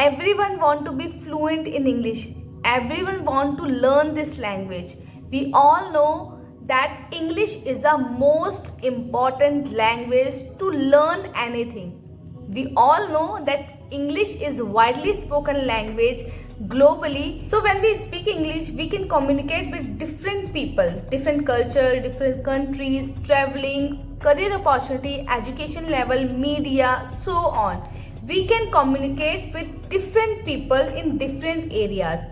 Everyone want to be fluent in English. Everyone want to learn this language. We all know that English is the most important language to learn anything. We all know that English is widely spoken language globally. So when we speak English, we can communicate with different people, different culture, different countries, traveling, career opportunity, education level, media, so on. We can communicate with different people in different areas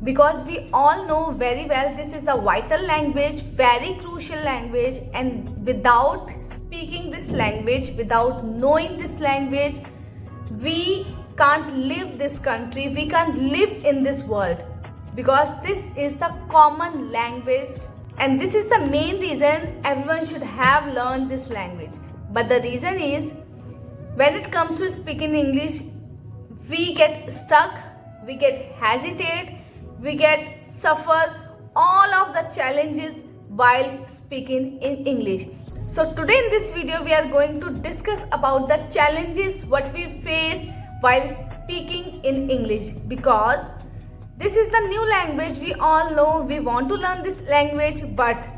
because we all know very well this is a vital language, very crucial language, and without speaking this language, without knowing this language, we can't live this country, we can't live in this world, because this is the common language and this is the main reason everyone should have learned this language. But the reason is, when it comes to speaking English, we get stuck, we get hesitate, we get suffer all of the challenges while speaking in English. So today in this video we are going to discuss about the challenges what we face while speaking in English, because this is the new language. We all know we want to learn this language, but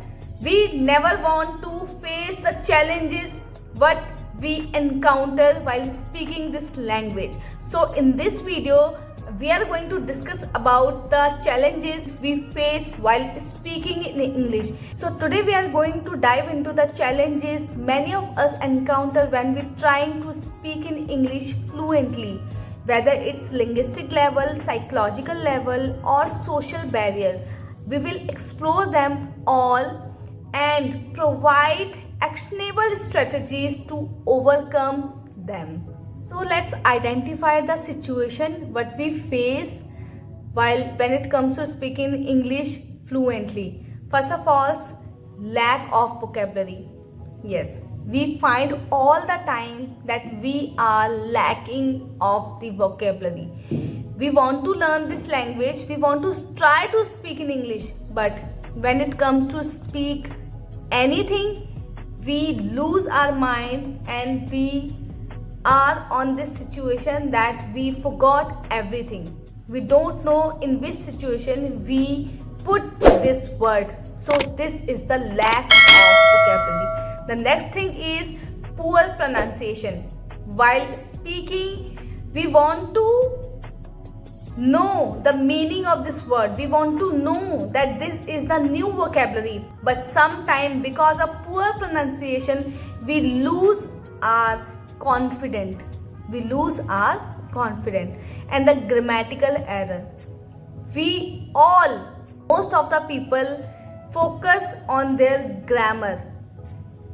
we never want to face the challenges what we encounter while speaking this language. So in this video we are going to discuss about the challenges we face while speaking in English. So today we are going to dive into the challenges many of us encounter when we trying to speak in English fluently, whether it's linguistic level, psychological level, or social barrier. We will explore them all and provide actionable strategies to overcome them. So let's identify the situation what we face when it comes to speaking English fluently. First of all, lack of vocabulary. Yes, we find all the time that we are lacking of the vocabulary. We want to learn this language, we want to try to speak in English, but when it comes to speak anything, we lose our mind and we are on this situation that we forgot everything. We don't know in which situation we put this word. So this is the lack of vocabulary. The next thing is poor pronunciation. While speaking, we want to know the meaning of this word. We want to know that this is the new vocabulary. But sometimes because of poor pronunciation, we lose our confidence. And the grammatical error. Most of the people focus on their grammar.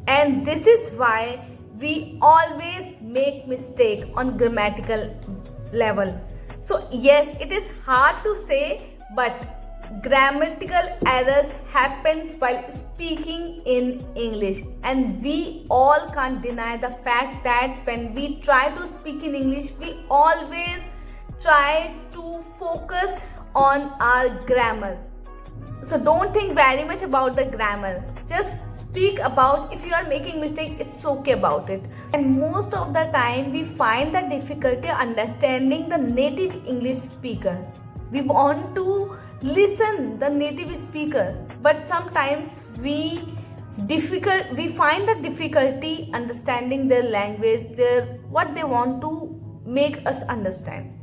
And this is why we always make mistake on grammatical level. So yes, it is hard to say, but grammatical errors happens while speaking in English, and we all can't deny the fact that when we try to speak in English, we always try to focus on our grammar. So don't think very much about the grammar, just speak about, if you are making mistake, it's okay about it. And most of the time we find the difficulty understanding the native English speaker. We want to listen the native speaker, but sometimes we find the difficulty understanding their language, what they want to make us understand.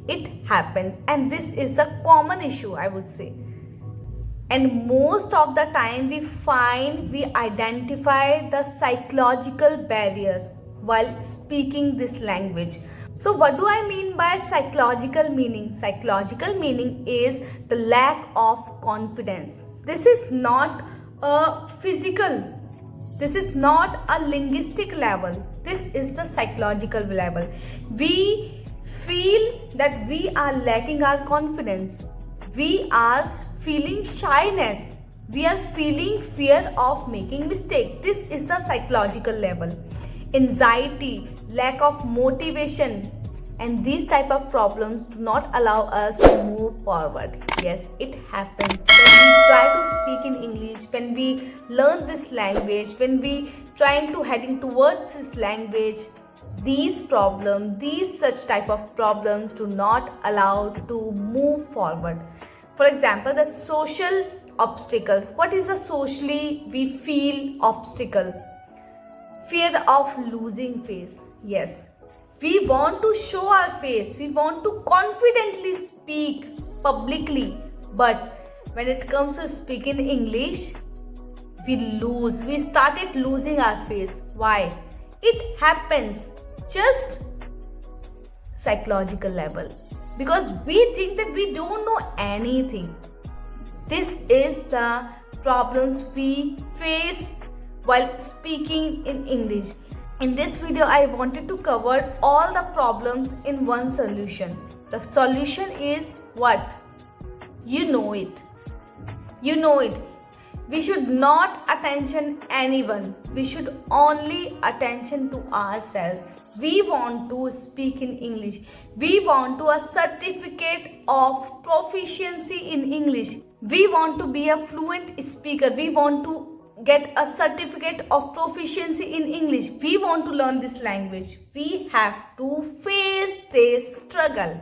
It happens, and this is the common issue, I would say. And most of the time we identify the psychological barrier while speaking this language. So what do I mean by psychological meaning? Psychological meaning is the lack of confidence. This is not a physical, this is not a linguistic level, this is the psychological level. We feel that we are lacking our confidence. We are feeling shyness. We are feeling fear of making mistake. This is the psychological level. Anxiety, lack of motivation, and these type of problems do not allow us to move forward. Yes, it happens when we try to speak in English, when we learn this language, when we trying to heading towards this language, these such type of problems do not allow to move forward. For example, the social obstacle. What is the socially we feel obstacle? Fear of losing face. Yes, we want to show our face, we want to confidently speak publicly, but when it comes to speaking English, we started losing our face. Why? It happens just psychological level, because we think that we don't know anything. This is the problems we face while speaking in English. In this video, I wanted to cover all the problems in one solution. The solution is what? You know it. You know it. We should not attention anyone. We should only attention to ourselves. We want to speak in English. We want to a certificate of proficiency in English. We want to be a fluent speaker. We want to get a certificate of proficiency in English. We want to learn this language. We have to face this struggle.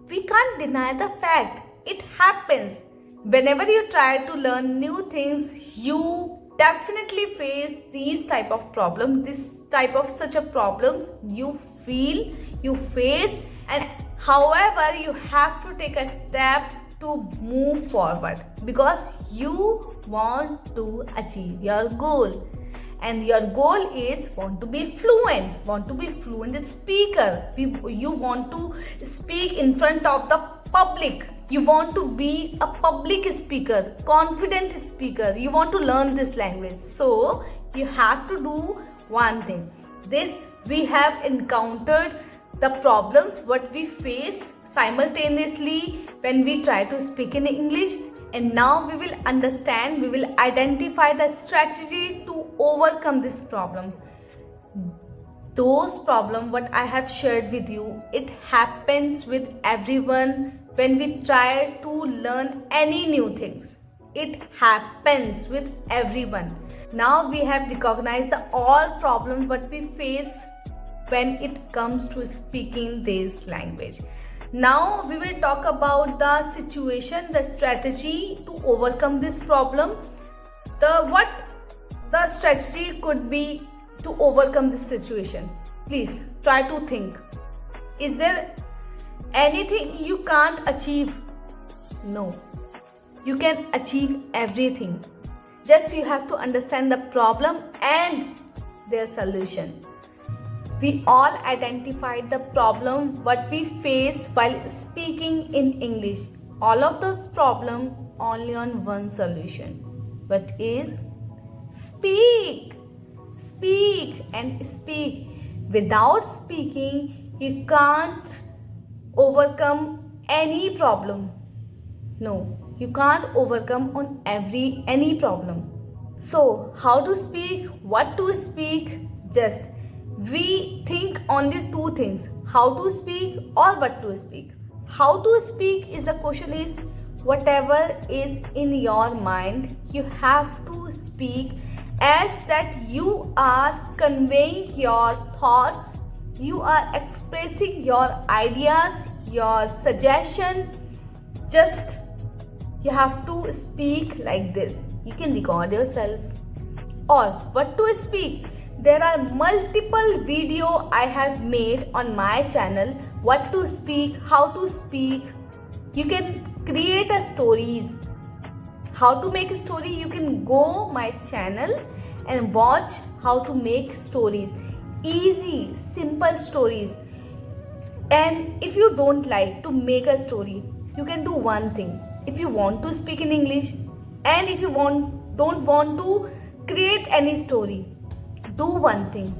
We can't deny the fact. It happens. Whenever you try to learn new things, you definitely face these type of problems, this type of such a problems you feel, you face, and however you have to take a step to move forward because you want to achieve your goal. And your goal is want to be fluent speaker. You want to speak in front of the public. You want to be a public speaker, confident speaker. You want to learn this language. So you have to do one thing. This we have encountered the problems what we face simultaneously when we try to speak in English. And now we will understand, we will identify the strategy to overcome this problem. Those problems what I have shared with you, it happens with everyone when we try to learn any new things. It happens with everyone. Now we have recognized the all problems what we face when it comes to speaking this language. Now we will talk about the situation, the strategy to overcome this problem. What the strategy could be to overcome this situation. Please try to think. Is there anything you can't achieve? No. You can achieve everything. Just you have to understand the problem and their solution. We all identified the problem what we face while speaking in English. All of those problems only on one solution. What is? Speak. Speak and speak. Without speaking, you can't overcome any problem. No, you can't overcome on any problem. So, how to speak? What to speak? Just we think only two things, how to speak or what to speak. How to speak is the question is whatever is in your mind, you have to speak as that you are conveying your thoughts, you are expressing your ideas, your suggestion. Just you have to speak like this. You can record yourself. Or what to speak? There are multiple video I have made on my channel. What to speak, how to speak. You can create a stories. How to make a story? You can go my channel and watch how to make stories. Easy, simple stories. And if you don't like to make a story, you can do one thing. If you want to speak in English and if you don't want to create any story, do one thing.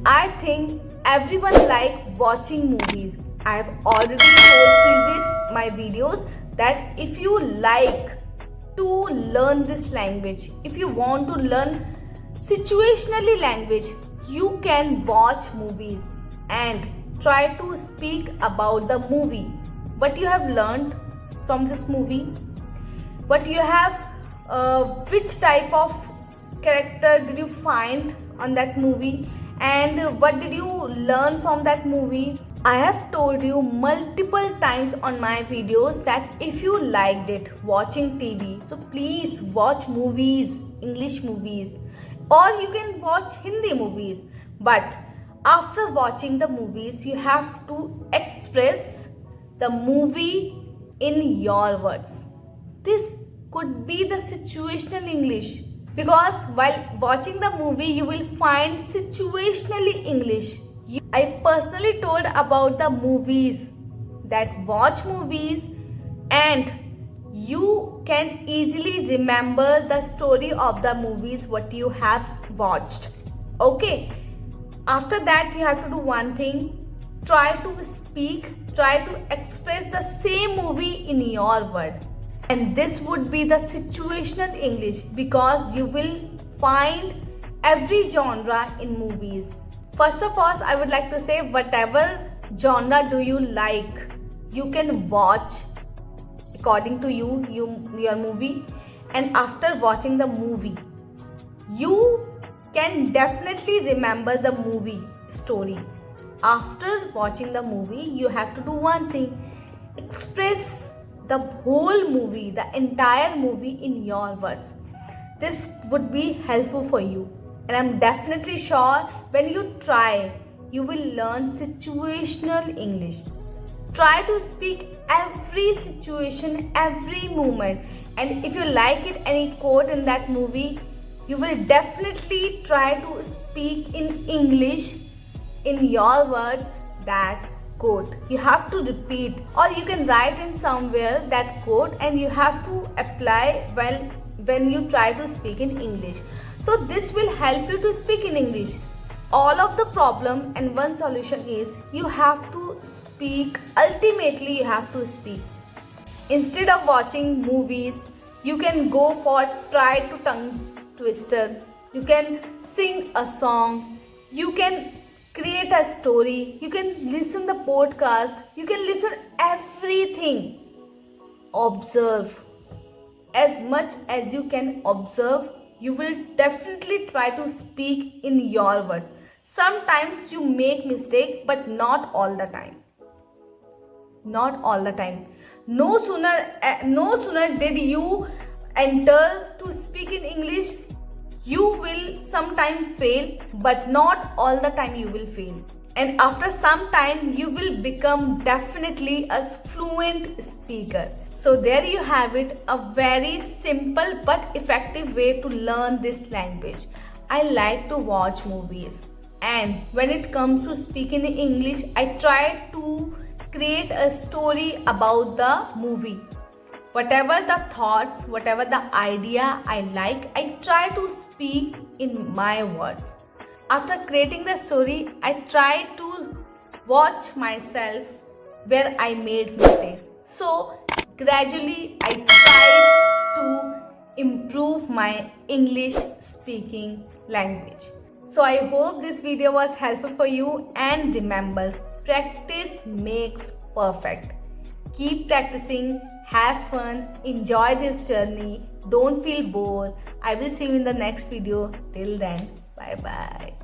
I think everyone like watching movies. I have already told previous my videos that if you like to learn this language, if you want to learn situationally language, you can watch movies and try to speak about the movie. What you have learned from this movie, what you have, which type of character did you find on that movie, And what did you learn from that movie? I have told you multiple times on my videos that if you liked it watching TV, so please watch movies, English movies, or you can watch Hindi movies. But after watching the movies, you have to express the movie in your words. This could be the situational English, because while watching the movie you will find situationally English. I personally told about the movies, that watch movies and you can easily remember the story of the movies what you have watched. Okay, after that you have to do one thing: try to speak, try to express the same movie in your word. And this would be the situational English, because you will find every genre in movies. First of all, I would like to say, whatever genre do you like, you can watch according to your movie. And after watching the movie, you can definitely remember the movie story. After watching the movie, you have to do one thing: express the whole movie, the entire movie in your words. This would be helpful for you, and I'm definitely sure when you try, you will learn situational English. Try to speak every situation, every moment, and if you like it, any quote in that movie, you will definitely try to speak in English in your words that quote. You have to repeat, or you can write in somewhere that quote, and you have to apply when you try to speak in English. So this will help you to speak in English. All of the problem and one solution is you have to speak. Ultimately, you have to speak. Instead of watching movies, you can go for try to tongue twister. You can sing a song. You can create a story. You can listen the podcast. You can listen everything. Observe. As much as you can observe, you will definitely try to speak in your words. Sometimes you make mistake, but not all the time. Not all the time. No sooner did you enter to speak in English, you will sometime fail, but not all the time you will fail. And after some time, you will become definitely a fluent speaker. So there you have it, a very simple but effective way to learn this language. I like to watch movies, and when it comes to speaking in English, I try to create a story about the movie. Whatever the thoughts, whatever the idea I like, I try to speak in my words. After creating the story, I try to watch myself where I made mistake. So gradually I tried to improve my English speaking language. So I hope this video was helpful for you, and remember, practice makes perfect. Keep practicing, have fun, enjoy this journey, don't feel bored. I will see you in the next video. Till then, bye bye.